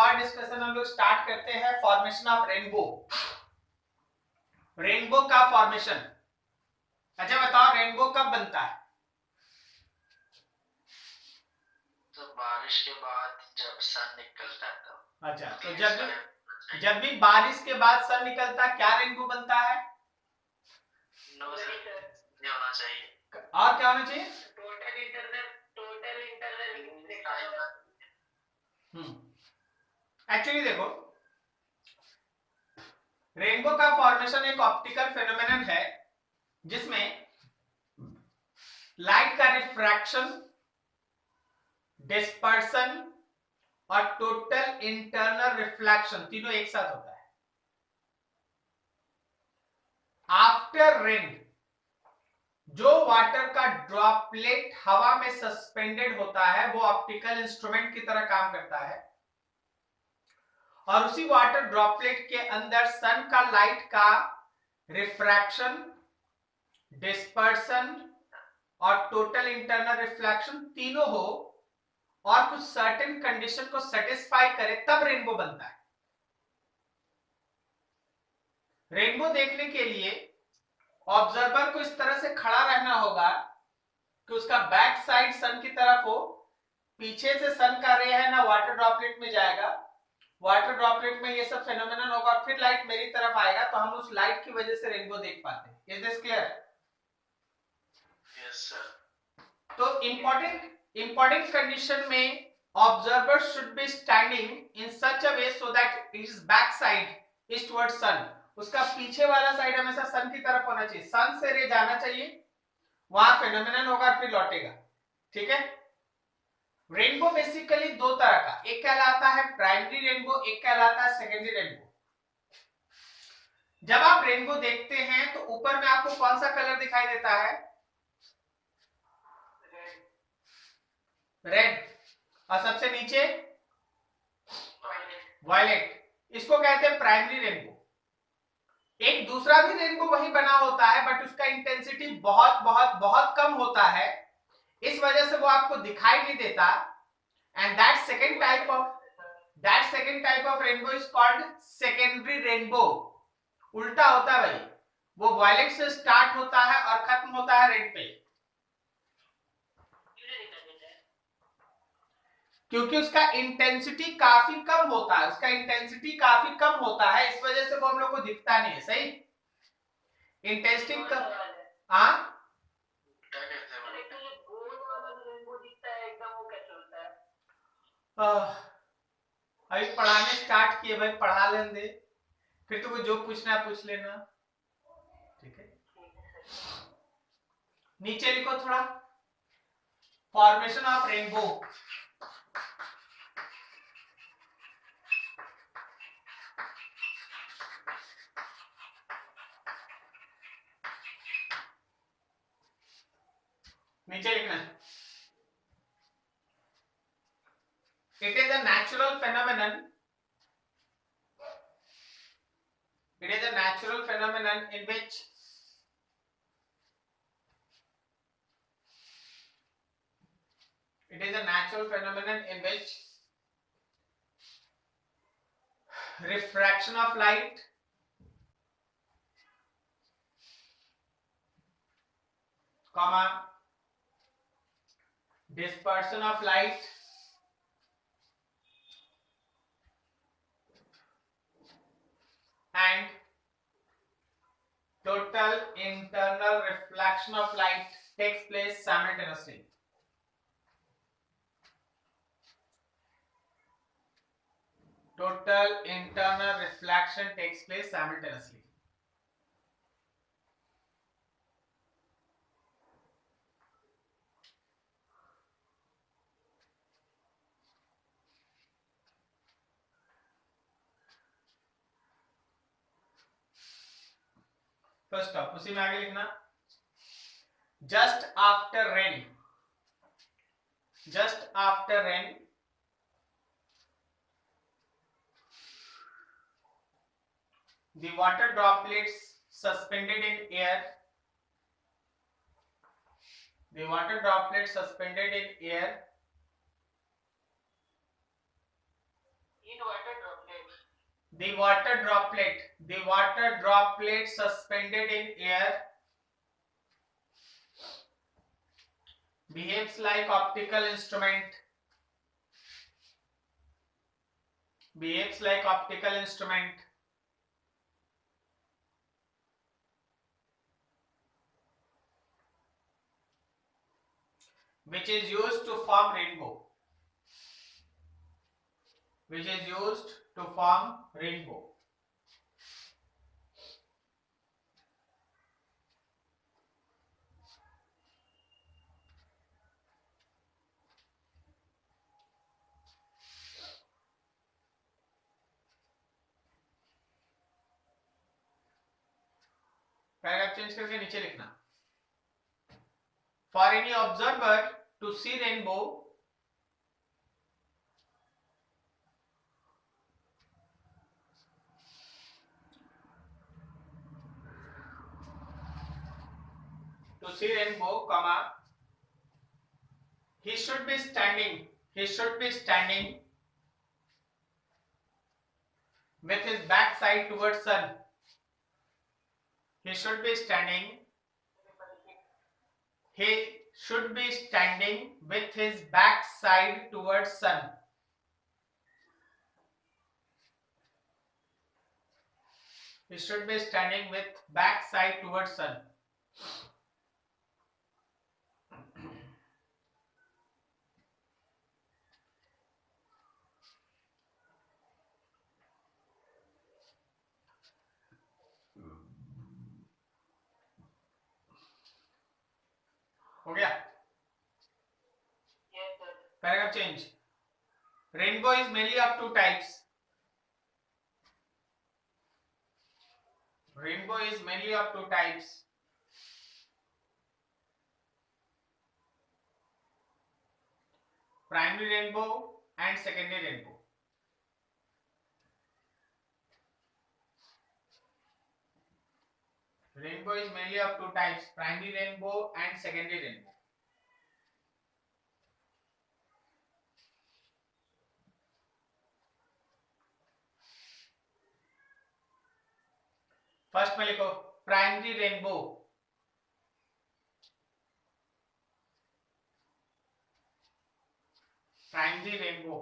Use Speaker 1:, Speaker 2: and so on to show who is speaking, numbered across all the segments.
Speaker 1: और डिस्कशन हम लोग स्टार्ट करते हैं फॉर्मेशन ऑफ रेनबो। रेनबो का फॉर्मेशन। अच्छा बताओ रेनबो कब बनता है?
Speaker 2: तो बारिश के बाद जब सन निकलता है तब।
Speaker 1: अच्छा, तो जब भी बारिश के बाद सन निकलता है क्या रेनबो बनता है?
Speaker 2: नो सर, नहीं होना चाहिए।
Speaker 1: और क्या होना चाहिए?
Speaker 2: टोटल इंटरनल
Speaker 1: एक्चुअली देखो, रेनबो का फॉर्मेशन एक ऑप्टिकल फेनोमेनन है जिसमें लाइट का रिफ्रैक्शन, डिस्पर्सन और टोटल इंटरनल रिफ्लेक्शन तीनों एक साथ होता है। आफ्टर रेन जो वाटर का ड्रॉपलेट हवा में सस्पेंडेड होता है वो ऑप्टिकल इंस्ट्रूमेंट की तरह काम करता है, और उसी वाटर ड्रॉपलेट के अंदर सन का लाइट का रिफ्रैक्शन, डिस्पर्सन और टोटल इंटरनल रिफ्लेक्शन तीनों हो और कुछ सर्टेन कंडीशन को सेटिस्फाई करे तब रेनबो बनता है। रेनबो देखने के लिए ऑब्जर्वर को इस तरह से खड़ा रहना होगा कि उसका बैक साइड सन की तरफ हो, पीछे से सन का रे है ना वाटर ड्रॉपलेट में जाएगा, वाटर ड्रॉपलेट में ये सब फेनोमेनन होगा, फिर लाइट मेरी तरफ आएगा तो हम उस लाइट की वजह से रेनबो देख पाते हैं। Is this clear?
Speaker 2: Yes sir.
Speaker 1: तो इंपॉर्टेंट कंडीशन में observer should be standing in such a way so that his back side is towards sun. उसका पीछे वाला साइड हमेशा सन की तरफ होना चाहिए, सन से रे जाना चाहिए, वहां फेनोमेनन होगा फिर लौटेगा। ठीक है? रेनबो बेसिकली दो तरह का, एक कहलाता है प्राइमरी रेनबो, एक कहलाता है सेकेंडरी रेनबो। जब आप रेनबो देखते हैं तो ऊपर में आपको कौन सा कलर दिखाई देता है? रेड। और सबसे नीचे वायलेट। इसको कहते हैं प्राइमरी रेनबो। एक दूसरा भी रेनबो वही बना होता है बट उसका इंटेंसिटी बहुत बहुत बहुत कम होता है, इस वजह से वो आपको दिखाई नहीं देता, and that second type of rainbow is called secondary rainbow. उल्टा होता है भाई, वो वायलेट से स्टार्ट होता है और खत्म होता है रेड पे, क्योंकि उसका इंटेंसिटी काफी कम होता है, इस वजह से वो हम लोग को दिखता नहीं है। सही? इंटेंसिटी कम। हाँ, अभी पढ़ाने स्टार्ट किए भाई, पढ़ा लेने दे, फिर तुमको जो पूछना है पूछ लेना। ठीक है? नीचे लिखो थोड़ा, फॉर्मेशन ऑफ रेनबो। नीचे लिखना, it is a natural phenomenon, in which refraction of light, comma, dispersion of light, and total internal reflection of light takes place simultaneously. Total internal reflection takes place simultaneously. First of उसी में आगे लिखना, just after rain, the water droplets suspended in air, The water droplet suspended in air behaves like optical instrument. Behaves like optical instrument. Which is used to form rainbow. Which is used to form rainbow. Paragraph change करके नीचे लिखना. For any observer to see rainbow, comma, he should be standing with his back side towards sun. He should be standing with his back side towards sun. He should be standing with back side towards sun. हो गया. Paragraph change. Rainbow is mainly of two types. Rainbow is mainly of two types. Primary rainbow and secondary rainbow. Rainbow is mainly of two types, primary rainbow and secondary rainbow. First में लिखो primary rainbow. Primary rainbow.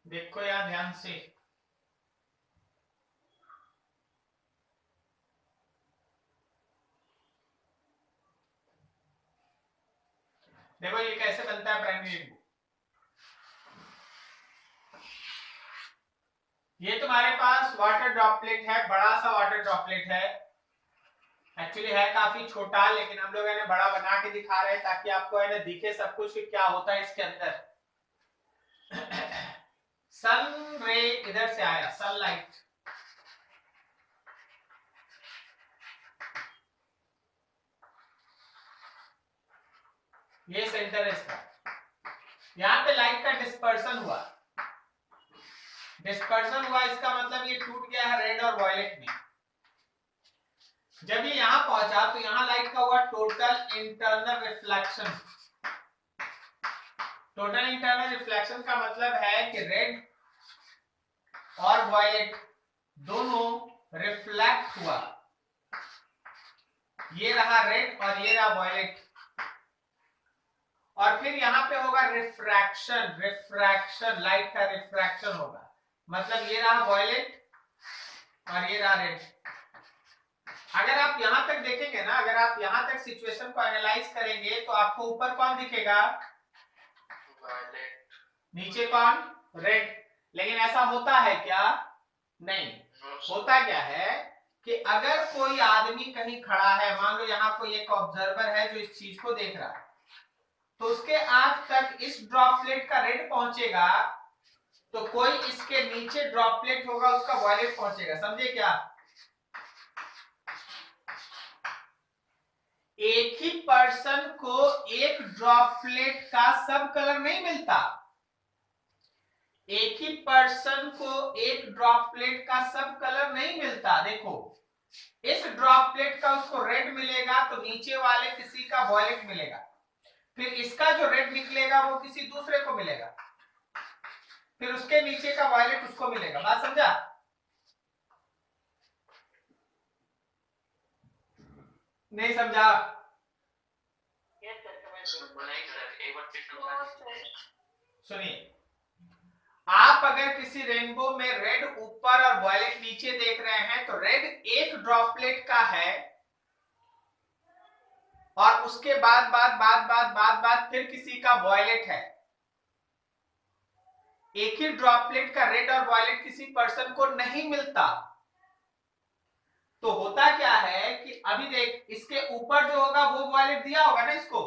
Speaker 1: देखो यार ध्यान से. देखो ये कैसे बनता है प्राइमरी रेनबो. ये तुम्हारे पास वाटर ड्रॉपलेट है, बड़ा सा वाटर ड्रॉपलेट है. एक्चुअली है काफी छोटा, लेकिन हम लोग इन्हें बड़ा बना के दिखा रहे हैं ताकि आपको इन्हें दिखे सब कुछ कि क्या होता है इसके अंदर. सन रे इधर से आया, सनलाइट. ये सेंटर है इसका. यहां पे लाइट का डिस्पर्सन हुआ. इसका मतलब ये टूट गया है रेड और वायलेट में. जब ये यहां पहुंचा तो यहां लाइट का हुआ total internal reflection. Total internal reflection का मतलब है कि रेड और वायलेट दोनों रिफ्लेक्ट हुआ. ये रहा रेड और ये रहा वायलेट. और फिर यहां पे होगा रिफ्रैक्शन. लाइट का रिफ्रैक्शन होगा. मतलब ये रहा वायलेट और ये रहा रेड. अगर आप यहां तक देखेंगे ना, अगर आप यहां तक सिचुएशन को एनालाइज करेंगे तो आपको ऊपर कौन दिखेगा?
Speaker 2: वायलेट.
Speaker 1: नीचे कौन? रेड. लेकिन ऐसा होता है क्या? नहीं. होता क्या है कि अगर कोई आदमी कहीं खड़ा है, मान लो यहाँ कोई एक ऑब्जर्वर है जो इस चीज को देख रहा है, तो उसके आंख तक इस ड्रॉपलेट का रेड पहुंचेगा, तो कोई इसके नीचे ड्रॉपलेट होगा उसका वायलेट पहुंचेगा. समझे क्या? एक ही पर्सन को एक ड्रॉपलेट का सब कलर नहीं मिलता. एक ही पर्सन को एक ड्रॉपलेट का सब कलर नहीं मिलता. देखो इस ड्रॉपलेट का उसको रेड मिलेगा तो नीचे वाले किसी का वायलेट मिलेगा. फिर इसका जो रेड निकलेगा वो किसी दूसरे को मिलेगा, फिर उसके नीचे का वायलेट उसको मिलेगा। बात समझा? नहीं समझा? सुनिए, आप अगर किसी रेनबो में रेड ऊपर और वायलेट नीचे देख रहे हैं तो रेड एक ड्रॉपलेट का है और उसके बाद फिर किसी का वायलेट है। एक ही ड्रॉपलेट का रेड और वायलेट किसी पर्सन को नहीं मिलता। तो होता क्या है कि अभी देख, इसके ऊपर जो होगा वो वायलेट दिया होगा ना इसको,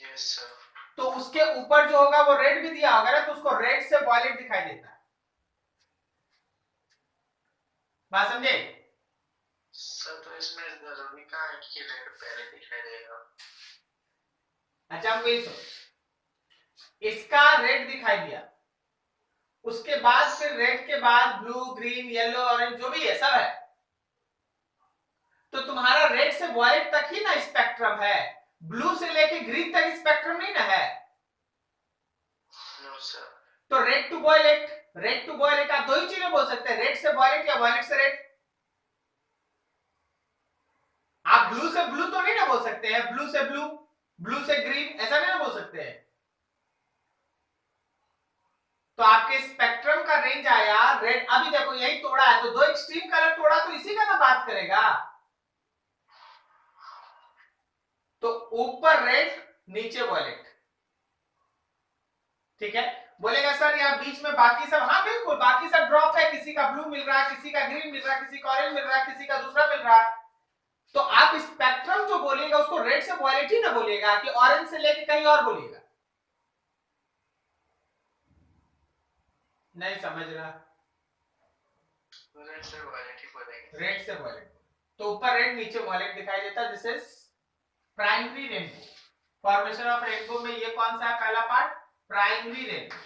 Speaker 2: यस सर।
Speaker 1: तो उसके ऊपर जो होगा वो रेड भी दिया होगा ना, तो उसको रेड से वायलेट दिखाई देता है। बात समझे?
Speaker 2: सर तो इसमें जरूरी कहाँ है कि रेड पहले दिखाई देगा?
Speaker 1: अच्छा हम वही सोच, इसका रेड दिखाई दिया, उसके बाद फिर रेड के बाद ब्लू, ग्रीन, येलो, ऑरेंज जो भी है सब है, तो तुम्हारा रेड से वायलेट तक ही ना स्पेक्ट्रम है, ब्लू से लेके ग्रीन तक स्पेक्ट्रम नहीं ना है।
Speaker 2: No sir.
Speaker 1: तो red to violet, red to violet आप दो ही चीजें बोल सकते हैं, रेड से वायलेट या वायलेट से रेड। आप ब्लू से ब्लू तो नहीं ना बोल सकते हैं, ब्लू से ब्लू, ब्लू से ग्रीन, ऐसा नहीं ना बोल सकते हैं। तो आपके स्पेक्ट्रम का रेंज आया रेड। अभी देखो यही तोड़ा है, तो दो एक्सट्रीम कलर तोड़ा तो इसी का ना बात करेगा। तो ऊपर रेड नीचे वॉयलेट, ठीक है। बोलेगा सर यहाँ बीच में बाकी सब, हाँ बिल्कुल बाकी सब ड्रॉप है, किसी का ब्लू मिल रहा है, किसी का ग्रीन मिल रहा है, किसी का ऑरेंज मिल रहा है, किसी का दूसरा मिल रहा है। तो आप स्पेक्ट्रम जो बोलिएगा उसको रेड से वॉयलेट ही ना बोलिएगा कि ऑरेंज से लेके कहीं और बोलिएगा। नहीं समझ रहा?
Speaker 2: रेड से वायलेट ही बोलेंगे।
Speaker 1: रेड से वॉयलेट, तो ऊपर रेड नीचे वॉयलेट दिखाई देता है। This is primary rainbow. Formation of rainbow में ये कौन सा है पहला part? Primary rainbow.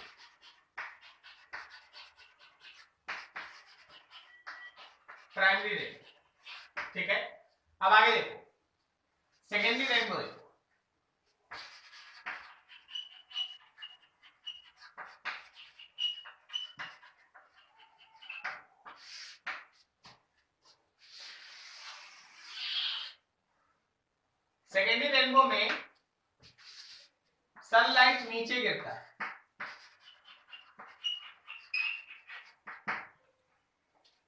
Speaker 1: Primary rainbow, ठीक है। अब आगे देखो, सेकेंडरी रेनबो देखो। सेकेंडरी रेनबो में सनलाइट नीचे गिरता है,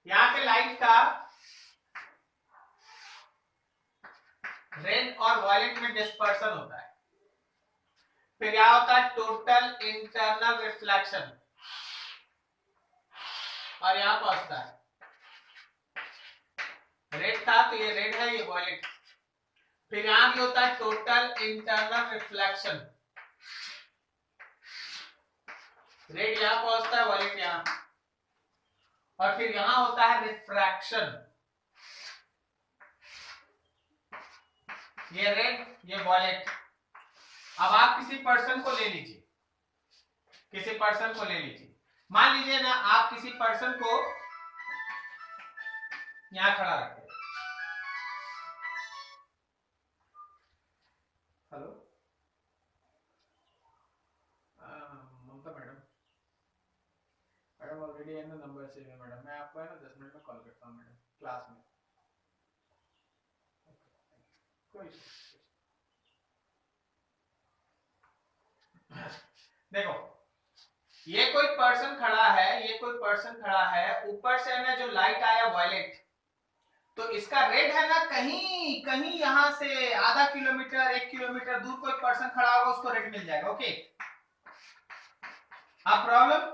Speaker 1: यहां पे लाइट का रेड और वायलेट में डिस्पर्सन होता है। फिर यहां होता है टोटल इंटरनल रिफ्लेक्शन, और यहां पहुंचता है, रेड था तो ये रेड है, ये वायलेट। फिर यहां भी होता है टोटल इंटरनल रिफ्लेक्शन, रेड यहां पहुंचता है, वायलेट यहां। और फिर यहां होता है रिफ्रैक्शन, ये रेड ये वायलेट। अब आप किसी पर्सन को ले लीजिए, किसी पर्सन को ले लीजिए, मान लीजिए ना आप किसी पर्सन को यहां खड़ा रखें। हेलो ममता मैडम, मैडम ऑलरेडी है ना नंबर सेव है मैडम, मैं आपको है ना 10 मिनट में कॉल करता हूँ मैडम क्लास में। कोई देखो ये कोई पर्सन खड़ा है, ये कोई पर्सन खड़ा है, ऊपर से ना जो लाइट आया वायलेट, तो इसका रेड है ना कहीं कहीं यहां से आधा किलोमीटर 1 किलोमीटर दूर कोई पर्सन खड़ा होगा, उसको रेड मिल जाएगा। ओके, अब प्रॉब्लम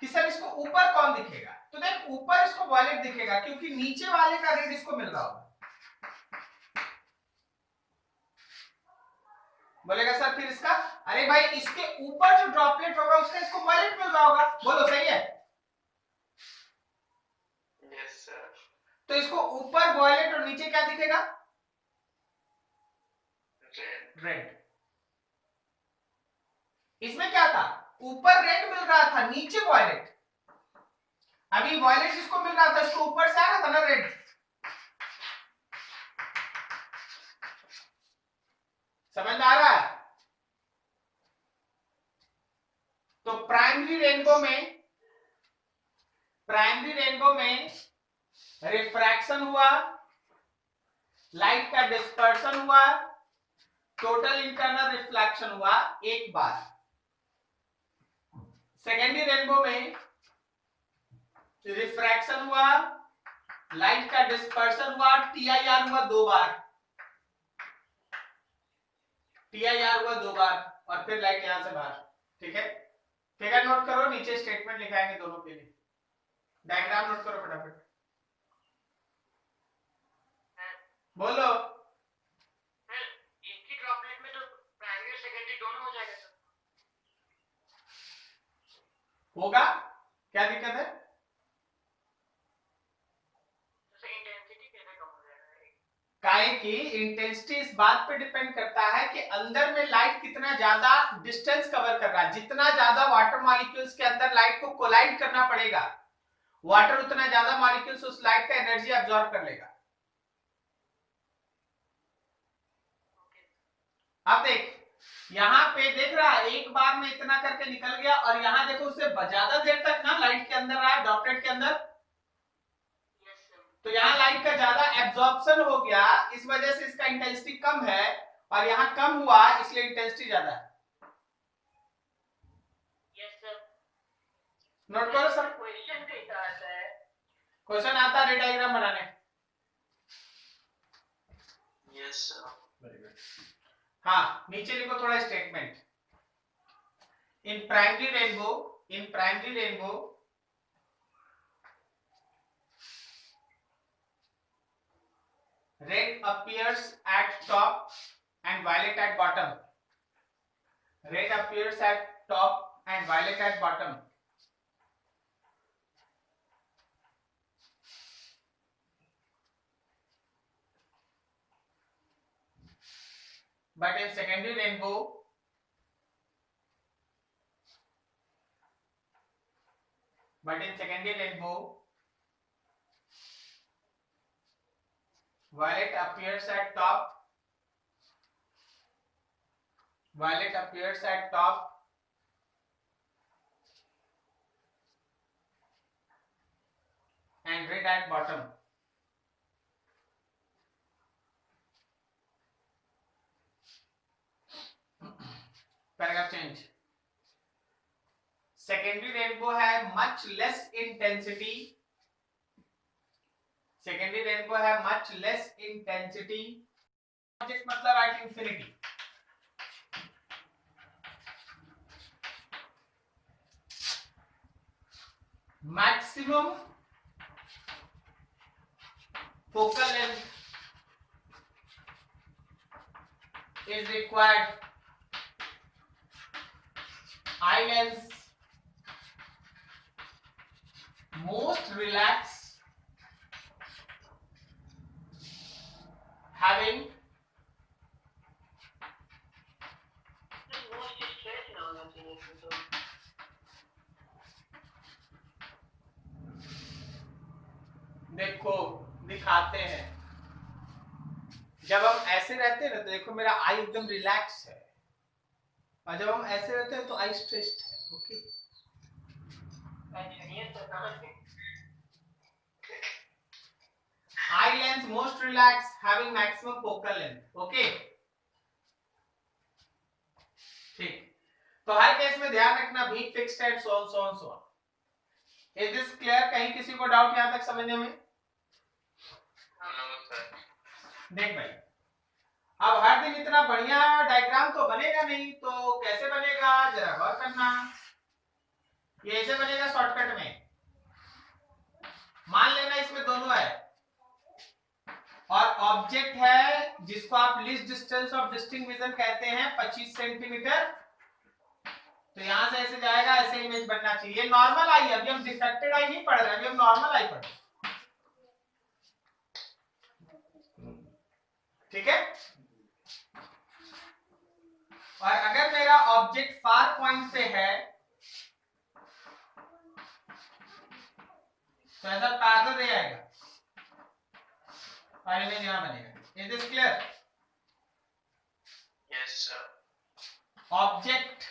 Speaker 1: कि सर इसको ऊपर कौन दिखेगा, तो देख ऊपर इसको वायलेट दिखेगा क्योंकि नीचे वाले का रेड इसको मिल रहा होगा। बोलेगा सर फिर इसका, अरे भाई इसके ऊपर जो ड्रॉपलेट होगा उसका इसको वायलेट मिल रहा होगा। बोलो सही है?
Speaker 2: Yes sir.
Speaker 1: तो इसको ऊपर वायलेट और नीचे क्या दिखेगा?
Speaker 2: रेड।
Speaker 1: रेड। इसमें क्या था, ऊपर रेड मिल रहा था, नीचे वायलेट। अभी वायलेट जिसको मिल रहा था इसको ऊपर से आ रहा था ना रेड। समझ में आ रहा है? तो प्राइमरी रेनबो में रिफ्रैक्शन हुआ, लाइट का डिस्पर्शन हुआ, टोटल इंटरनल रिफ्लेक्शन हुआ एक बार। सेकेंडरी रेनबो में रिफ्रैक्शन हुआ, लाइट का डिस्पर्शन हुआ, TIR हुआ दो बार, TIR हुआ दो बार, और फिर लाइट यहां से बाहर। ठीक है, फिगर नोट करो, नीचे स्टेटमेंट लिखाएंगे दोनों के लिए। डायग्राम नोट करो फटाफट, बोलो।
Speaker 2: एक ही ड्रॉपलेट में तो प्राइमरी और सेकेंडरी दोनों हो जाएगा सर?
Speaker 1: होगा, क्या दिक्कत है?
Speaker 2: इंटेंसिटी कैसे कम हो जाएगा?
Speaker 1: काहे की इंटेंसिटी इस बात पे डिपेंड करता है कि अंदर में लाइट कितना ज्यादा डिस्टेंस कवर कर रहा है। जितना ज्यादा वाटर मॉलिक्यूल्स के अंदर लाइट को कोलाइड करना पड़ेगा, वाटर उतना ज्यादा मॉलिक्यूल्स उस लाइट का एनर्जी अब्सॉर्ब कर लेगा। अब देख, यहाँ पे देख रहा है एक बार में इतना करके निकल गया, और यहाँ देखो उससे ज्यादा देर तक ना लाइट के अंदर रहा, ड्रॉपलेट के अंदर, तो यहाँ लाइट का ज्यादा एब्जॉर्प्शन हो गया, इस वजह से इसका इंटेंसिटी कम है, और यहाँ कम हुआ इसलिए इंटेंसिटी ज्यादा है। नोट करो सर, क्वेश्चन आता है रे डायग्राम बनाने।
Speaker 2: Yes sir.
Speaker 1: हाँ, नीचे लिखो थोड़ा statement. In primary rainbow red appears at top and violet at bottom. Red appears at top and violet at bottom. But in secondary rainbow, violet appears at top and red at bottom. Paragraph change. Secondary rainbow है much less intensity. Object मतलब at infinity. Maximum focal length is required. Eye lens most relaxed, having देखो दिखाते हैं, जब हम ऐसे रहते हैं ना तो देखो मेरा आई एकदम रिलैक्स है, और जब हम ऐसे रहते हैं तो आई स्ट्रेस्ड है। Okay, eye lens most relax having maximum focal length. Okay, ठीक, तो हर केस में ध्यान रखना भी fixed at so on. Is this clear? कहीं किसी को डाउट यहां तक समझने में? देख भाई, अब हर दिन इतना बढ़िया डायग्राम तो बनेगा नहीं, तो कैसे बनेगा जरा गौर करना। ये ऐसे बनेगा शॉर्टकट में। मान लेना इसमें दोनों है, और ऑब्जेक्ट है जिसको आप least distance of distinct vision कहते हैं 25 सेंटीमीटर। तो यहां से ऐसे जाएगा, ऐसे इमेज बनना चाहिए। ये नॉर्मल आई है, अभी हम डिफ्रैक्टेड आई नहीं पढ़ रहे, अभी हम नॉर्मल आई पढ़ रहे। ठीक है, और अगर मेरा ऑब्जेक्ट फार पॉइंट पे है तो ऐसा पैरेलल रे आएगा, और इमेज यहां बनेगा। Is this clear?
Speaker 2: Yes Yes, sir.
Speaker 1: Object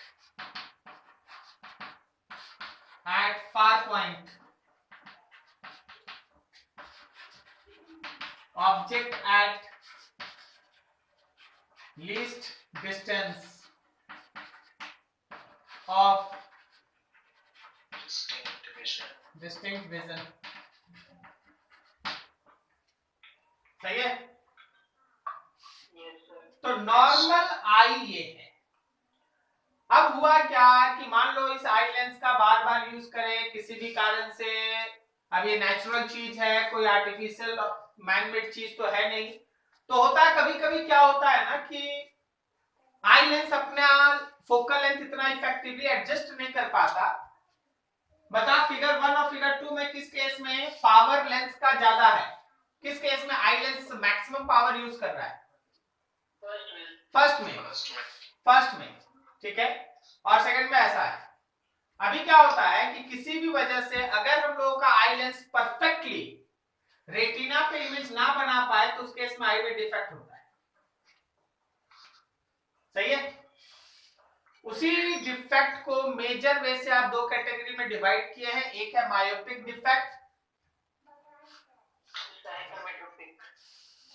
Speaker 1: at far point. Object at least distance of
Speaker 2: Distinct vision.
Speaker 1: distinct vision. सही है?
Speaker 2: Yes, sir.
Speaker 1: तो नॉर्मल आई ये है। अब हुआ क्या कि मान लो इस आई लेंस का बार बार यूज करें किसी भी कारण से, अब ये नेचुरल चीज है, कोई आर्टिफिशियल मैनमेड चीज तो है नहीं, तो होता है कभी कभी क्या होता है ना कि आई लेंस अपना फोकल लेंथ इतना इफेक्टिवली एडजस्ट नहीं कर पाता। बता फिगर 1 और फिगर 2 में किस केस में पावर लेंस का ज्यादा है, किस केस में eye lens maximum power use कर रहा है? फर्स्ट में, ठीक है। और सेकंड में ऐसा है। अभी क्या होता है कि किसी भी वजह से अगर हम लोगों का आई लेंस परफेक्टली रेटिना पे इमेज ना बना पाए तो उस केस में आई में डिफेक्ट होता है। सही है? उसी डिफेक्ट को मेजर वे से आप दो कैटेगरी में डिवाइड किए हैं, एक है मायोपिक डिफेक्ट,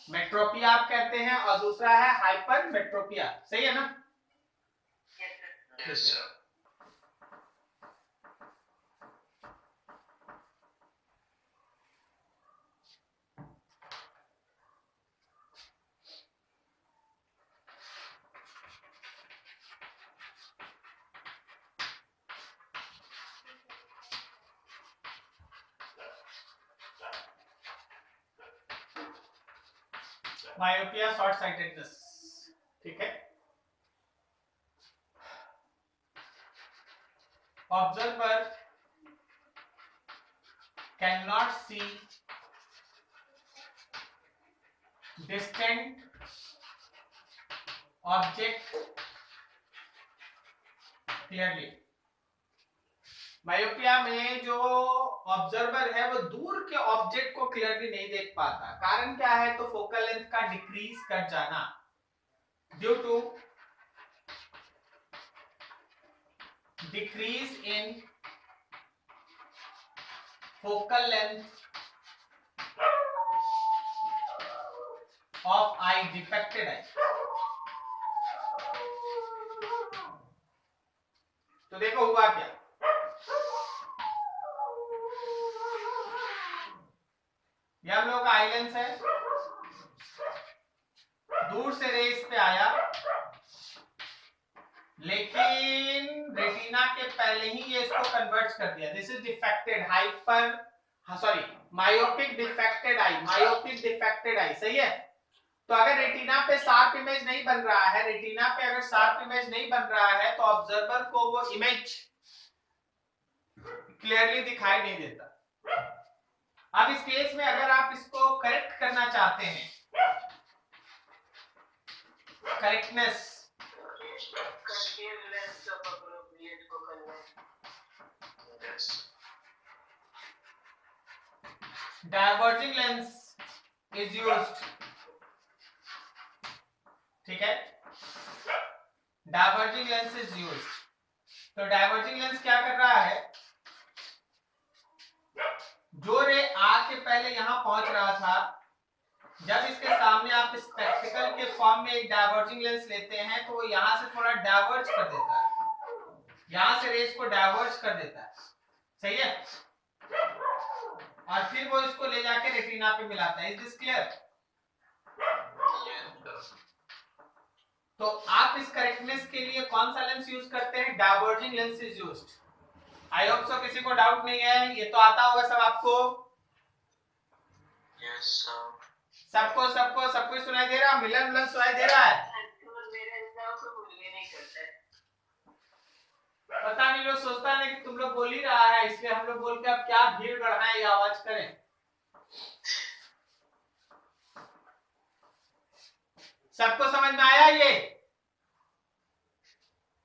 Speaker 1: मेट्रोपिया आप कहते हैं, और दूसरा है हाइपर मेट्रोपिया। सही है ना?
Speaker 2: Yes, sir.
Speaker 1: Myopia short sightedness, ठीक है। Observer cannot see distant object clearly। Myopia में जो ऑब्जर्वर है वो दूर के ऑब्जेक्ट को क्लियरली नहीं देख पाता। कारण क्या है? तो फोकल लेंथ का डिक्रीज कर जाना due to decrease in focal length of eye, defected eye. तो देखो हुआ क्या, ये हम लोग का आई लेंस है, दूर से रे इस पे आया, लेकिन रेटिना के पहले ही ये इसको कन्वर्ट कर दिया। This is defected hyper, sorry myopic defected I, myopic defected आई। सही है? तो अगर रेटिना पे शार्प इमेज नहीं बन रहा है, रेटिना पे अगर शार्प इमेज नहीं बन रहा है तो ऑब्जर्वर को वो इमेज क्लियरली दिखाई नहीं देता। अब इस केस में अगर आप इसको करेक्ट करना चाहते हैं, correctness,
Speaker 2: Yes.
Speaker 1: Diverging lens is used, ठीक है। Diverging lens is used. तो डायवर्जिंग लेंस क्या कर रहा है? जो रे आ के पहले यहां पहुंच रहा था, जब इसके सामने आप स्पेक्टिकल के फॉर्म में एक डायवर्जिंग लेंस लेते हैं तो वो यहां से थोड़ा डायवर्ज कर देता है, यहां से रेस को डायवर्ज कर देता है। सही है? और फिर वो इसको ले जाके रेटिना पे मिलाता है। Is this clear? तो आप इस करेक्टनेस के लिए कौन सा लेंस यूज करते हैं? Diverging lens is used. I hope so किसी को डाउट नहीं है, ये तो आता होगा सब आपको।
Speaker 2: Yes, sir.
Speaker 1: सबको सबको सब कुछ सुनाई दे रहा है? मिलन मिलन सुनाई दे रहा है? पता नहीं, लोग सोचता है कि तुम लोग बोल ही रहा है, इसलिए हम लोग बोल के अब क्या भीड़ बढ़ाएं या आवाज करें। सबको समझ में आया ये?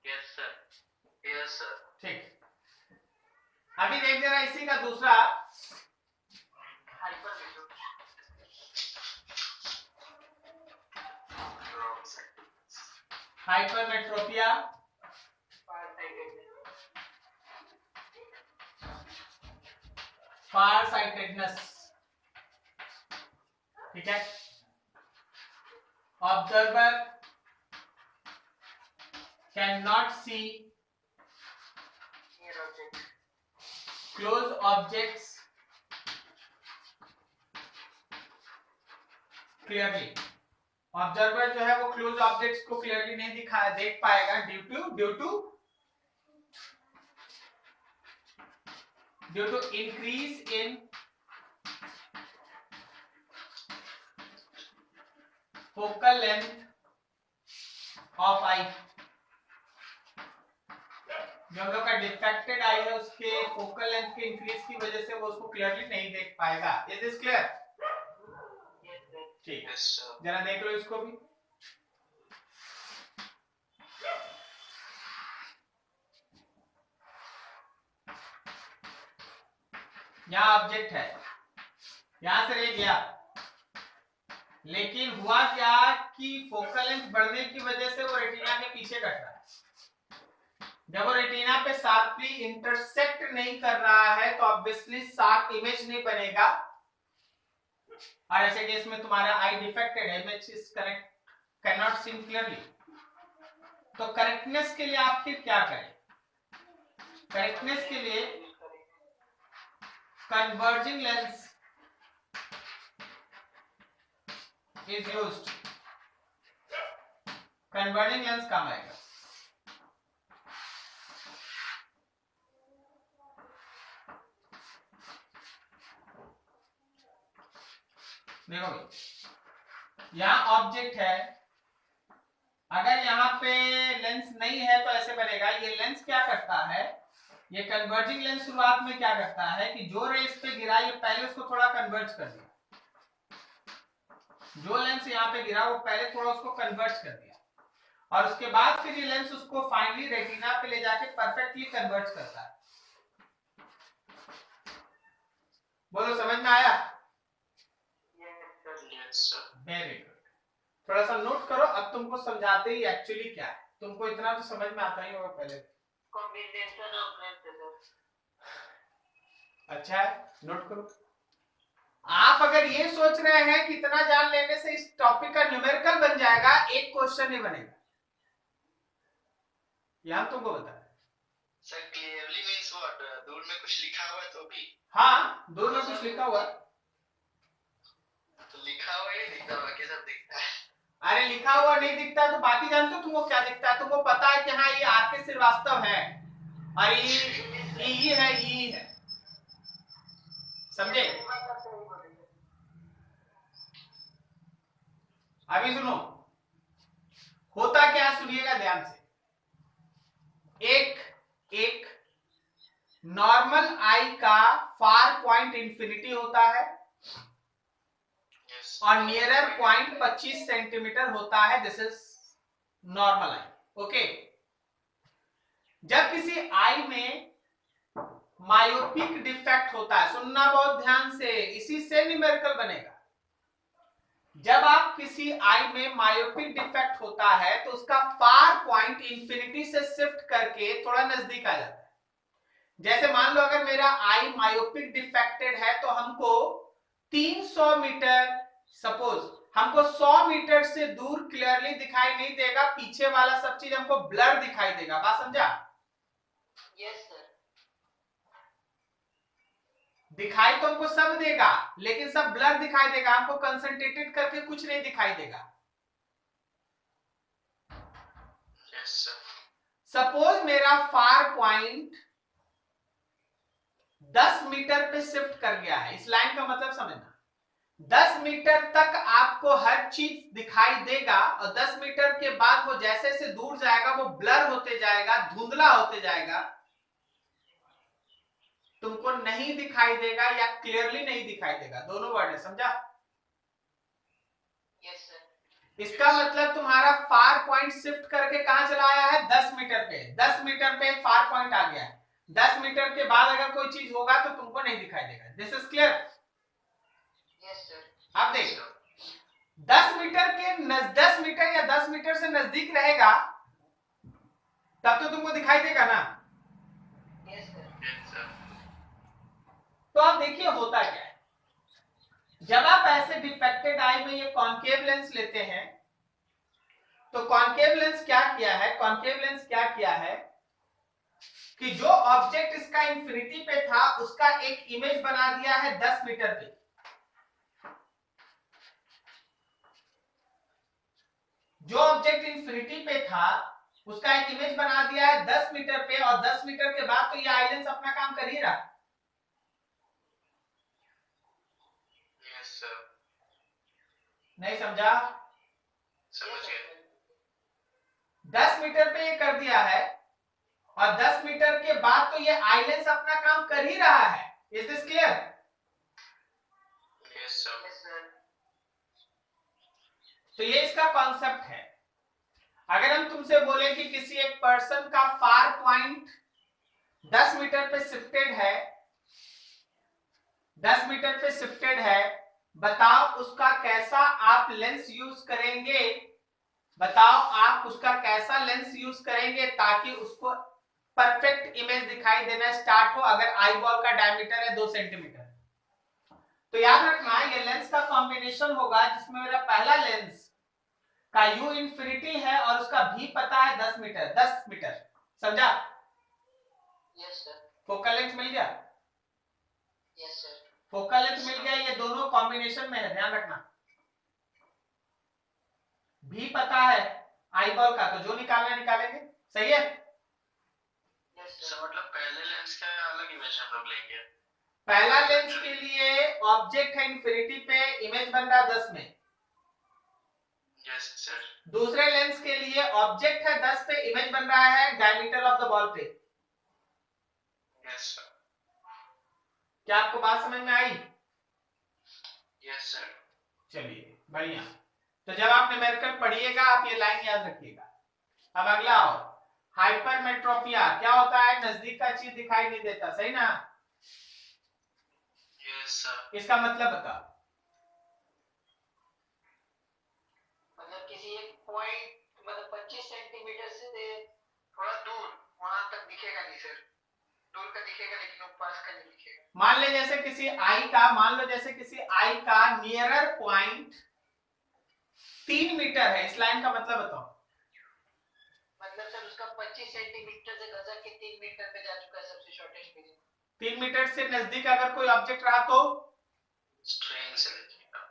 Speaker 2: Yes, sir. Yes, sir.
Speaker 1: ठीक। अभी देख जरा इसी का दूसरा, हाइपरमेट्रोपिया, फार साइटेडनेस, ठीक है। Observer can not see close objects clearly. Observer जो है वो क्लोज ऑब्जेक्ट्स को क्लियरली नहीं देख पाएगा due to increase in focal length of eye. जो हम लोग का डिफेक्टेड आई है उसके फोकल लेंथ के इंक्रीज की वजह से वो उसको क्लियरली नहीं देख पाएगा। Is this clear? ठीक है, जरा देख लो इसको भी। यहां ऑब्जेक्ट है, यहां से रे गया, लेकिन हुआ क्या कि फोकल लेंथ बढ़ने की वजह से वो रेटिना के पीछे कट रहा है। जब वो रेटिना पे शार्पली इंटरसेक्ट नहीं कर रहा है तो ऑब्वियसली शार्प इमेज नहीं बनेगा, और ऐसे केस में तुम्हारा आई डिफेक्टेड है, image is correct, can not see clearly. तो करेक्टनेस के लिए आप फिर क्या करें? करेक्टनेस के लिए converging lens is used. Converging lens काम आएगा। देखो यहां ऑब्जेक्ट है, अगर यहाँ पे लेंस नहीं है तो ऐसे बनेगा। ये लेंस क्या करता है, ये कन्वर्जिंग लेंस शुरुआत में क्या करता है कि जो रे इस पे गिरा ये पहले उसको थोड़ा कन्वर्ज कर दिया। जो लेंस यहाँ पे गिरा वो पहले थोड़ा उसको कन्वर्ज कर दिया, और उसके बाद फिर ये लेंस उसको फाइनली रेटिना पे ले जाके परफेक्टली कन्वर्ज करता है। बोलो समझ में आया? Very good. थोड़ा सा नोट करो, अब तुमको समझाते ही एक्चुअली क्या है। तुमको इतना तो समझ में आता ही होगा पहले।
Speaker 2: Combination of lens.
Speaker 1: अच्छा है, नोट करो। आप अगर ये सोच रहे हैं कि इतना जान लेने से इस टॉपिक का न्यूमेरिकल बन जाएगा, एक क्वेश्चन ही बनेगा। यहां तुमको बता
Speaker 2: सर क्लियरली मींस व्हाट? दूर में कुछ लिखा हुआ है तो भी?
Speaker 1: हाँ, दूर में कुछ लिखा हुआ है
Speaker 2: तो लिखा हुआ ही दिखता है, बाकी सब दिखता है।
Speaker 1: अरे लिखा हुआ नहीं दिखता तो बाकी जानते हो तुमको क्या दिखता है? तुमको पता है कि हाँ ये आर के श्रीवास्तव है और ये है, समझे? अभी सुनो, होता क्या, सुनिएगा ध्यान से। एक नॉर्मल आई का फार पॉइंट इंफिनिटी होता है और नियरर पॉइंट 25 सेंटीमीटर होता है। This is normal I. Okay, जब किसी आई में मायोपिक डिफेक्ट होता है, सुनना बहुत ध्यान से, इसी से न्यूमेरिकल बनेगा। जब आप किसी आई में मायोपिक डिफेक्ट होता है तो उसका फार पॉइंट इंफिनिटी से शिफ्ट करके थोड़ा नजदीक आ जाता है। जैसे मान लो अगर मेरा आई मायोपिक डिफेक्टेड है तो हमको 300 मीटर, सपोज हमको 100 मीटर से दूर क्लियरली दिखाई नहीं देगा, पीछे वाला सब चीज हमको ब्लर दिखाई देगा। बात समझा?
Speaker 2: Yes sir.
Speaker 1: दिखाई तो हमको सब देगा, लेकिन सब ब्लर दिखाई देगा, हमको कंसंट्रेटेड करके कुछ नहीं दिखाई देगा।
Speaker 2: Yes sir.
Speaker 1: सपोज मेरा फार पॉइंट 10 मीटर पे शिफ्ट कर गया है। इस लाइन का मतलब समझना, 10 मीटर तक आपको हर चीज दिखाई देगा और 10 मीटर के बाद वो जैसे जैसे दूर जाएगा वो ब्लर होते जाएगा, धुंधला होते जाएगा, तुमको नहीं दिखाई देगा या क्लियरली नहीं दिखाई देगा, दोनों वर्ड है। समझा?
Speaker 2: Yes sir.
Speaker 1: इसका मतलब तुम्हारा फार पॉइंट शिफ्ट करके कहां चला आया है? 10 मीटर पे। 10 मीटर पे फार पॉइंट आ गया है। 10 मीटर के बाद अगर कोई चीज होगा तो तुमको नहीं दिखाई देगा। This is clear?
Speaker 2: Yes sir.
Speaker 1: आप देखो, 10 मीटर या 10 मीटर से नजदीक रहेगा तब तो तुमको दिखाई देगा ना।
Speaker 2: Yes, sir.
Speaker 1: तो आप देखिए होता क्या है, जब आप ऐसे डिफ्लेक्टेड आई में ये कॉन्केव लेंस लेते हैं, तो कॉन्केव लेंस क्या किया है, कॉन्केव लेंस क्या किया है कि जो ऑब्जेक्ट इसका इंफिनिटी पे था उसका एक इमेज बना दिया है 10 मीटर पे। जो ऑब्जेक्ट इंफिनिटी पे था उसका एक इमेज बना दिया है 10 मीटर पे, और 10 मीटर के बाद तो ये आई लेंस अपना काम कर ही रहा।
Speaker 2: Yes, sir.
Speaker 1: नहीं समझा?
Speaker 2: समझ गए।
Speaker 1: 10 मीटर पे ये कर दिया है, और 10 मीटर के बाद तो ये आई लेंस अपना काम कर ही रहा है। Is this clear?
Speaker 2: Yes, sir. Yes, sir.
Speaker 1: तो ये इसका कॉन्सेप्ट है। अगर हम तुमसे बोले कि किसी एक पर्सन का फार पॉइंट 10 मीटर पे शिफ्टेड है, 10 मीटर पे शिफ्टेड है, बताओ उसका कैसा आप लेंस यूज करेंगे, बताओ आप उसका कैसा लेंस यूज करेंगे ताकि उसको परफेक्ट इमेज दिखाई देना स्टार्ट हो, अगर आई बॉल का डायमीटर है 2 सेंटीमीटर। तो याद रखना ये लेंस का कॉम्बिनेशन होगा जिसमें मेरा पहला लेंस का u इंफिनिटी है और उसका v पता है 10 मीटर, 10 मीटर। समझा?
Speaker 2: Yes, sir.
Speaker 1: फोकल लेंथ मिल गया?
Speaker 2: Yes, sir.
Speaker 1: फोकल लेंथ मिल गया, ये दोनों कॉम्बिनेशन में है, ध्यान रखना। v पता है आई बॉल का, तो जो निकालना निकालेंगे। सही है?
Speaker 2: Yes, sir. मतलब पहले लेंस का अलग इमेज हम लोग लेंगे।
Speaker 1: पहला लेंस के लिए ऑब्जेक्ट है इंफिनिटी पे, इमेज बन रहा 10 में।
Speaker 2: Yes, sir.
Speaker 1: दूसरे लेंस के लिए ऑब्जेक्ट है 10 पे, इमेज बन रहा है डायमीटर ऑफ द बॉल पे।
Speaker 2: Yes, sir.
Speaker 1: क्या आपको बात समझ में आई?
Speaker 2: Yes, sir.
Speaker 1: चलिए बढ़िया। तो जब आप न्यूमेरिकल पढ़िएगा आप ये लाइन याद रखिएगा। अब अगला आओ, हाइपरमेट्रोपिया क्या होता है? नजदीक का चीज दिखाई नहीं देता, सही ना?
Speaker 2: Yes, sir.
Speaker 1: इसका मतलब बताओ।
Speaker 2: मतलब किसी एक पॉइंट मतलब 25 सेंटीमीटर से थोड़ा दूर वहां तक दिखेगा नहीं सर, दूर का दिखेगा लेकिन वो पास का नहीं दिखेगा।
Speaker 1: मान ले जैसे किसी आई का, मान लो जैसे किसी आई का नियरर पॉइंट 3 मीटर है, इस लाइन का मतलब बताओ।
Speaker 2: मतलब सर उसका 25 सेंटीमीटर से गजर के 3 मीटर पे जा चुका है सबसे शॉर्टेस्ट मीडियम।
Speaker 1: 3 मीटर से नजदीक अगर कोई ऑब्जेक्ट रहा तो
Speaker 2: स्ट्रेन से दिखेगा,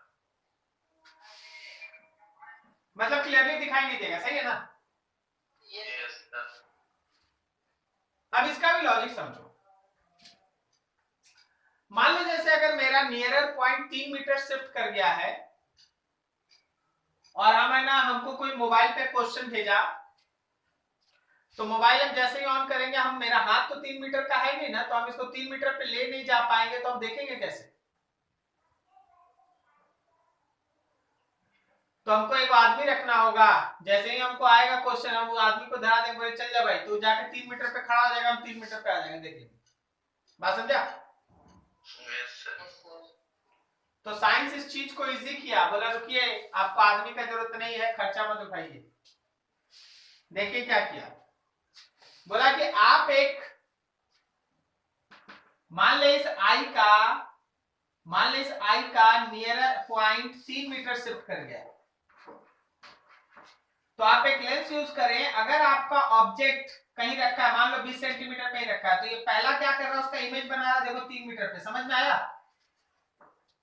Speaker 1: मतलब क्लियरली दिखाई नहीं देगा, सही है ना?
Speaker 2: Yes sir.
Speaker 1: अब इसका भी लॉजिक समझो। मान लो जैसे अगर मेरा नियरर पॉइंट 3 मीटर शिफ्ट कर गया है, और हमको कोई मोबाइल पे क्वेश्चन भेजा, तो मोबाइल हम जैसे ही ऑन करेंगे, हम मेरा हाथ तो 3 मीटर का है नहीं ना, तो हम इसको 3 मीटर पे ले नहीं जा पाएंगे, तो हम देखेंगे कैसे? तो हमको एक आदमी रखना होगा, जैसे ही हमको आएगा क्वेश्चन हम उस आदमी को धरा देंगे, बोले चल जा भाई तू जाके 3 मीटर पे खड़ा हो जाएगा, हम 3 मीटर पे आ जाएंगे, देख लेंगे। बात समझा?
Speaker 2: Yes sir.
Speaker 1: तो साइंस इस चीज को इजी किया, बोला रुकिए आपको आदमी का जरूरत नहीं है, खर्चा मत उठाइए। देखिए क्या किया, बोला कि आप एक मान ले इस आई का नियरर पॉइंट 3 मीटर शिफ्ट कर गया, तो आप एक लेंस यूज करें। अगर आपका ऑब्जेक्ट कहीं रखा है, मान लो 20 सेंटीमीटर पे ही रखा है, तो ये पहला क्या कर रहा है, उसका इमेज बना रहा है, देखो 3 मीटर पे। समझ में आया?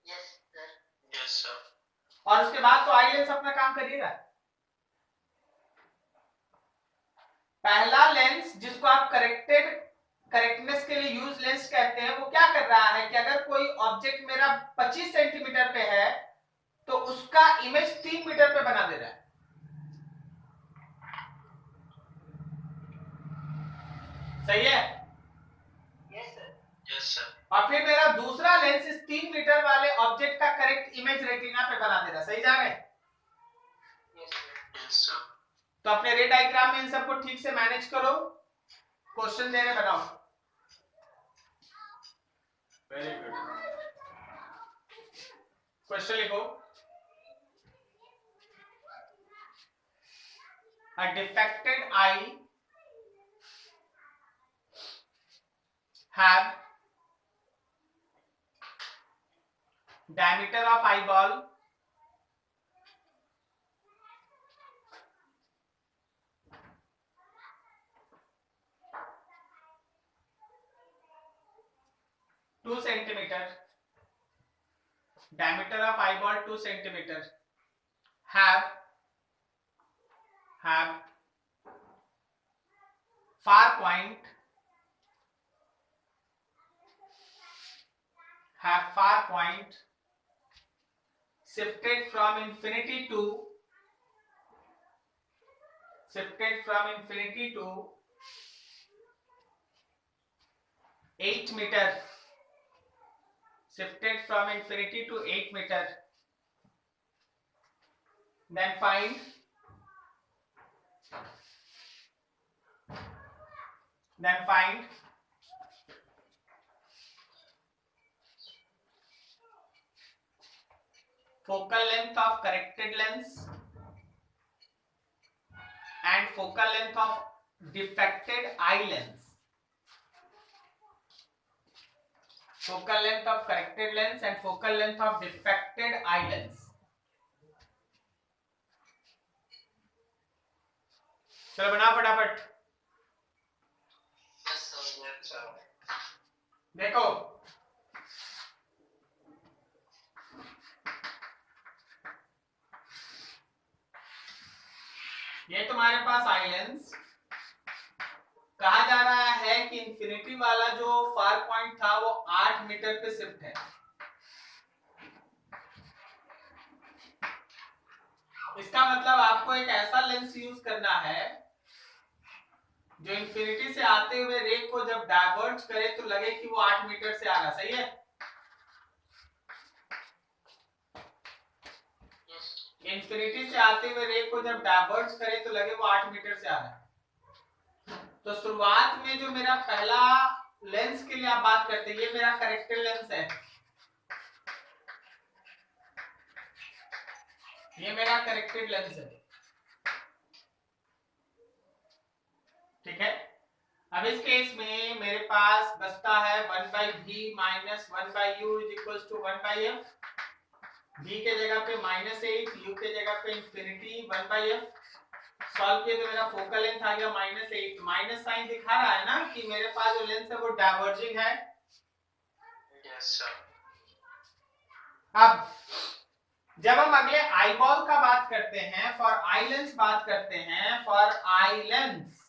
Speaker 2: Yes sir. Yes sir.
Speaker 1: और उसके बाद तो आई लेंस अपना काम कर ही रहा है। पहला लेंस जिसको आप करेक्टनेस के लिए यूज लेंस कहते हैं, वो क्या कर रहा है कि अगर कोई ऑब्जेक्ट मेरा 25 सेंटीमीटर पे है तो उसका इमेज 3 मीटर पे बना दे रहा है। सही है?
Speaker 2: Yes sir. Yes sir.
Speaker 1: और फिर मेरा दूसरा लेंस इस 3 मीटर वाले ऑब्जेक्ट का करेक्ट इमेज रेटिना पे बना दे रहा है। सही जा रहे हैं?
Speaker 2: Yes sir.
Speaker 1: तो अपने रे डायग्राम में इन सबको ठीक से मैनेज करो, क्वेश्चन दे रहे बनाओ। वेरी गुड, क्वेश्चन लिखो। A defected eye have diameter of eyeball 2 centimeter, diameter of eyeball 2 centimeter, have far point shifted from infinity to 8 meter, shifted from infinity to 8 meter. Then find focal length of corrected lens and focal length of defected eye lens. Focal length of corrected lens and focal length of defected eye lens. चलो बना फटाफट। देखो ये तुम्हारे पास eye lens, कहा जा रहा है कि इंफिनिटी वाला जो फार पॉइंट था वो 8 मीटर पे शिफ्ट है। इसका मतलब आपको एक ऐसा लेंस यूज करना है जो इंफिनिटी से आते हुए रे को जब डाइवर्ज करे तो लगे कि वो 8 मीटर से आ रहा। सही है? इंफिनिटी से आते हुए रे को जब डाइवर्ज करे तो लगे वो 8 मीटर से आ रहा है। तो शुरुआत में जो मेरा पहला लेंस के लिए आप बात करते हैं, ये मेरा करेक्टेड लेंस है, ये मेरा करेक्टेड लेंस है। ठीक है, अब इस केस में मेरे पास बचता है 1/v minus 1/u is equals to 1/f। v के जगह पे -8, u के जगह पे इंफिनिटी 1/f। सॉल्व किए तो मेरा फोकल लेंथ आ गया -8। माइनस साइन दिखा रहा है ना कि मेरे पास जो लेंस है वो डाइवर्जिंग है।
Speaker 2: Yes sir.
Speaker 1: अब जब हम अगले आईबॉल का बात करते हैं, फॉर आई लेंस बात करते हैं, फॉर आई लेंस,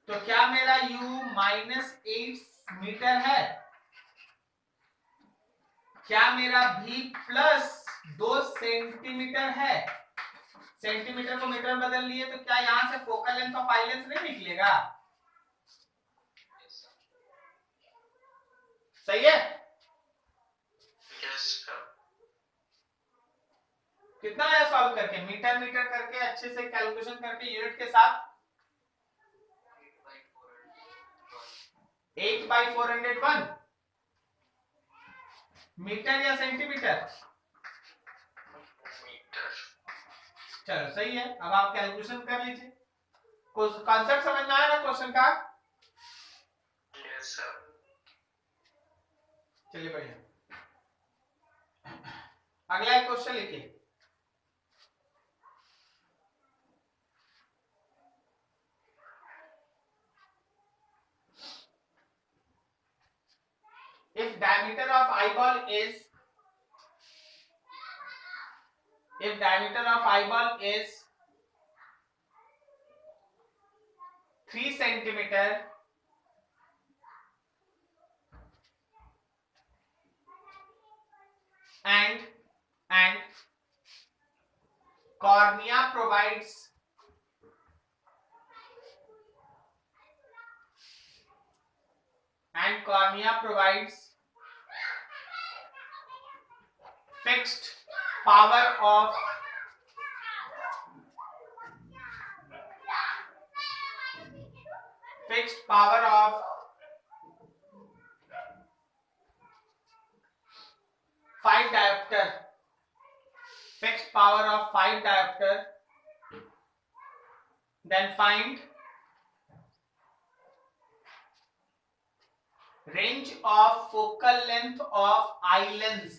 Speaker 1: तो क्या मेरा u -8 मीटर है? क्या मेरा v +2 सेंटीमीटर है? सेंटीमीटर को मीटर में बदल लिए तो क्या यहां से focal length of eye lens नहीं निकलेगा? सही है?
Speaker 2: Yes sir.
Speaker 1: कितना है सॉल्व करके? मीटर मीटर करके अच्छे से कैलकुलेशन करके यूनिट के साथ 8/401 मीटर या सेंटीमीटर?
Speaker 2: मीटर।
Speaker 1: चलो सही है। अब आप कैलकुलेशन कर लीजिए। कॉन्सेप्ट समझ में आया ना क्वेश्चन का?
Speaker 2: Yes sir.
Speaker 1: चलिए बढ़िया, अगला एक क्वेश्चन लिखिए। If diameter of eyeball is 3 centimeter and cornea provides fixed power of 5 diopter, then find range of focal length of eye lens,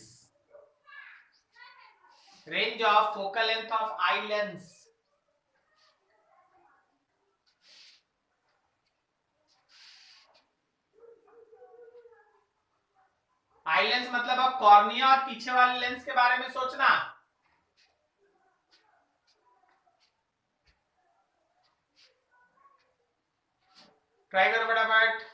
Speaker 1: range of focal length of eye lens. Eye lens मतलब अब cornea और पीछे वाले lens के बारे में सोचना। Try करो फटाफट।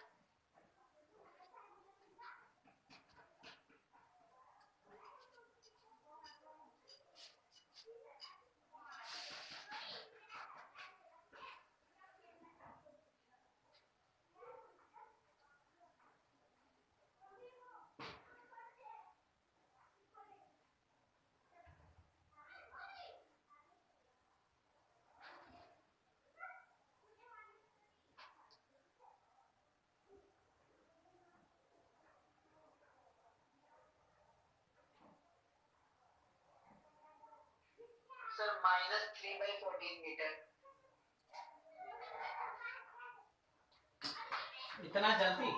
Speaker 2: Sir -3/14 metre.
Speaker 1: इतना जल्दी?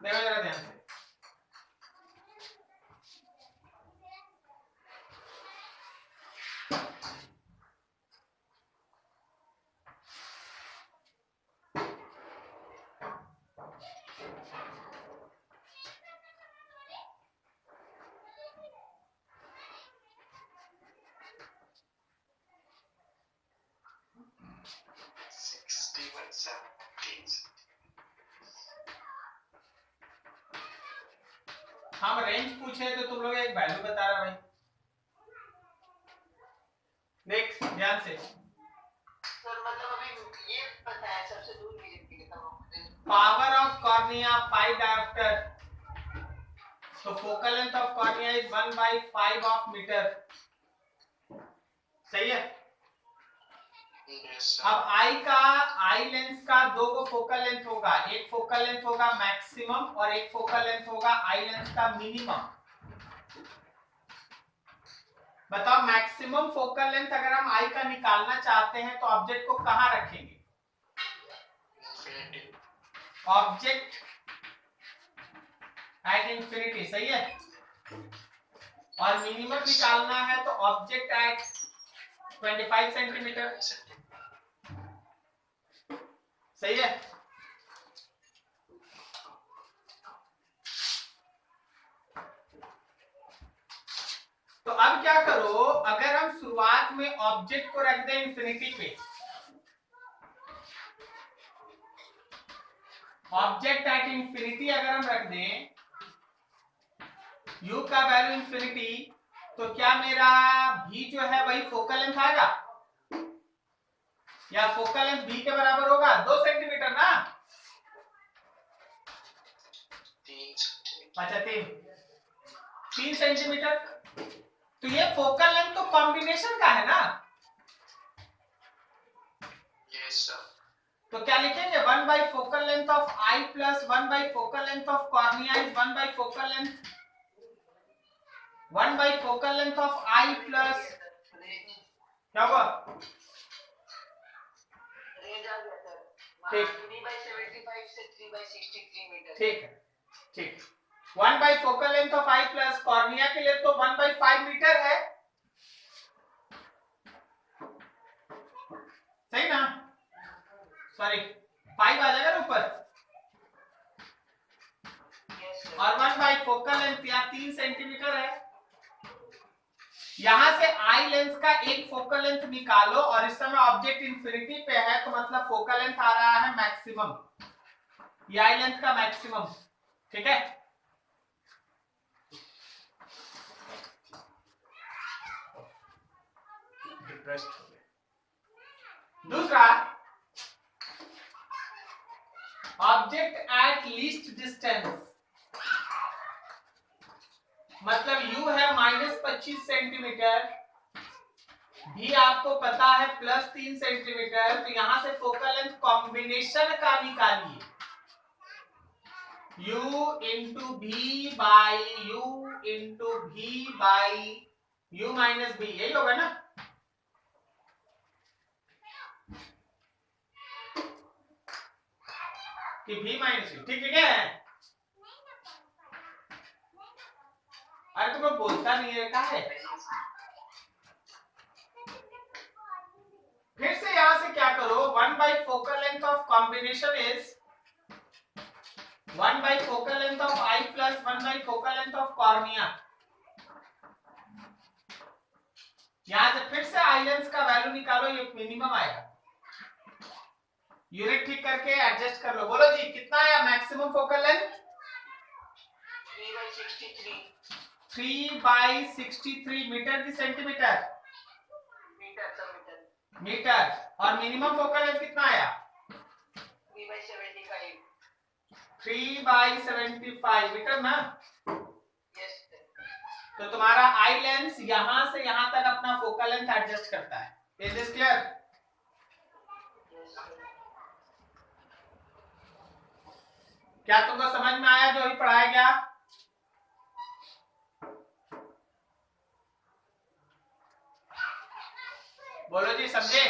Speaker 1: देखो जरा ध्यान से। हम रेंज पूछे तो तुम लोग एक वैल्यू बता रहे भाई। देख ध्यान से।
Speaker 2: सर मतलब अभी ये पता है सबसे दूर की कितना
Speaker 1: पावर ऑफ कॉर्निया 5 डायोप्टर, तो focal length of cornea is 1/5 of metre. सही है। अब आई लेंस का दो गो फोकल लेंथ होगा, एक फोकल लेंथ होगा मैक्सिमम और एक फोकल लेंथ होगा आई लेंस का मिनिमम। बताओ मैक्सिमम फोकल लेंथ अगर हम आई का निकालना चाहते हैं तो ऑब्जेक्ट को कहां रखेंगे? ऑब्जेक्ट एट इंफिनिटी, सही है। और मिनिमम निकालना है तो ऑब्जेक्ट एट 25 सेंटीमीटर, सही है। तो अब क्या करो, अगर हम शुरुआत में ऑब्जेक्ट को रख दें इंफिनिटी पे, ऑब्जेक्ट एट इंफिनिटी अगर हम रख दें, u का वैल्यू इंफिनिटी, तो क्या मेरा v जो है वही फोकल लेंथ आएगा या फोकल लेंथ v के बराबर होगा? 2 सेंटीमीटर ना। अच्छा 3 सेंटीमीटर। तो ये फोकल लेंथ तो कॉम्बिनेशन का है ना।
Speaker 2: Yes sir.
Speaker 1: तो क्या लिखेंगे 1 by focal length of I plus 1 by focal length of cornea is 1 by focal length 1 by focal length of I plus क्या हुआ?
Speaker 2: रेंज आ गया सर।
Speaker 1: ठीक
Speaker 2: 3/75 से 3/63 मीटर।
Speaker 1: ठीक है, ठीक। 1 by focal length of I plus cornea के लिए तो 1/5 मीटर है, सही ना? सॉरी 5 आ जाएगा ना ऊपर। और 1 बाई फोकल लेंथ यहाँ 3 सेंटीमीटर है। यहां से आई लेंस का एक फोकल लेंथ निकालो और इस समय ऑब्जेक्ट इंफिनिटी पे है तो मतलब फोकल लेंथ आ रहा है मैक्सिमम, ये आई लेंथ का मैक्सिमम, ठीक है। इंटरेस्ट हो गया। दूसरा, ऑब्जेक्ट एट लीस्ट डिस्टेंस, मतलब u है -25 सेंटीमीटर, भी आपको पता है +3 सेंटीमीटर, तो यहां से फोकल लेंथ कॉम्बिनेशन का निकालिए, u इंटू भी बाई u इंटू भी बाई u माइनस बी, यही होगा ना? कि v माइनस यू, ठीक है? अरे तुम्हें बोलता नहीं है, कहा है? फिर से यहां से क्या करो, 1 by focal length of combination is 1 by focal length of I plus 1 by focal length of cornea. यहां से फिर से आई लेंस का वैल्यू निकालो, ये मिनिमम आएगा, यूनिट ठीक करके एडजस्ट कर लो। बोलो जी कितना आया मैक्सिमम फोकल लेंथ? 3/63 मीटर की सेंटीमीटर? मीटर। और मिनिमम फोकल लेंथ कितना आया? 3/75 मीटर ना? तो तुम्हारा आई लेंस यहां से यहां तक अपना फोकल लेंथ एडजस्ट करता है। Is this clear? क्या तुमको समझ में आया जो अभी पढ़ाया गया? बोलो जी समझे?